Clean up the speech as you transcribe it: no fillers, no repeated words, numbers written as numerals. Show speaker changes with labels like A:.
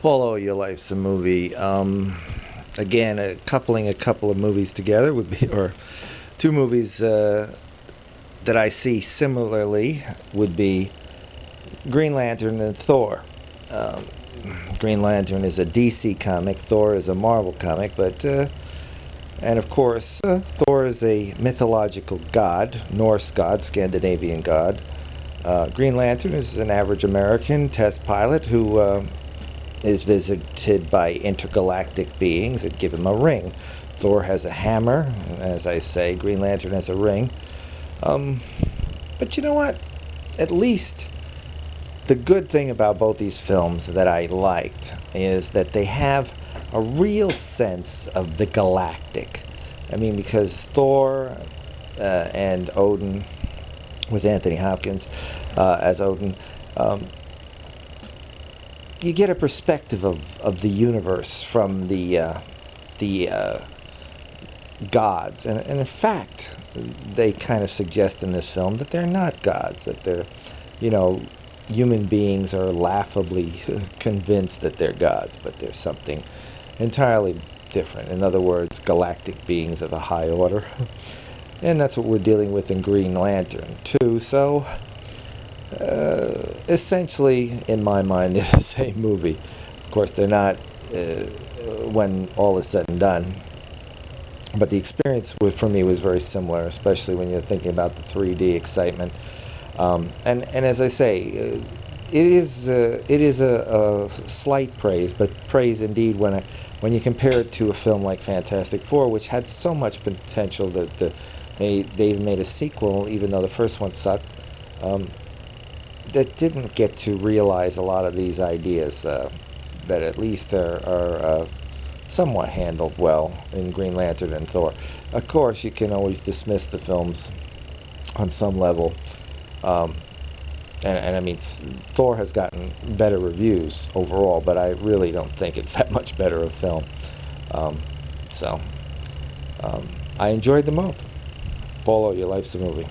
A: Paulo, your life's a movie. Again, coupling a couple of movies together would be, or two movies that I see similarly would be Green Lantern and Thor. Um, Green Lantern is a DC comic, Thor is a Marvel comic, but and of course, Thor is a mythological god, Norse god, Scandinavian god. Green Lantern is an average American test pilot who is visited by intergalactic beings that give him a ring. Thor has a hammer, as I say. Green Lantern has a ring. Um, but you know what? At least the good thing about both these films that I liked is that they have a real sense of the galactic. I mean, because Thor and Odin, with Anthony Hopkins as Odin, um, you get a perspective of the universe from the gods, and in fact, they kind of suggest in this film that they're not gods, that they're, you know, human beings are laughably convinced that they're gods, but they're something entirely different. In other words, galactic beings of a high order, and that's what we're dealing with in Green Lantern too. So essentially, in my mind, they're the same movie. Of course, they're not when all is said and done. But the experience for me was very similar, especially when you're thinking about the 3D excitement. And as I say, it is a slight praise, but praise indeed when you compare it to a film like Fantastic Four, which had so much potential that they even made a sequel, even though the first one sucked. That didn't get to realize a lot of these ideas that at least are somewhat handled well in Green Lantern and Thor. Of course, you can always dismiss the films on some level, um, and I mean, Thor has gotten better reviews overall, but I really don't think it's that much better a film. Um, so, I enjoyed them both. Paulo, your life's a movie.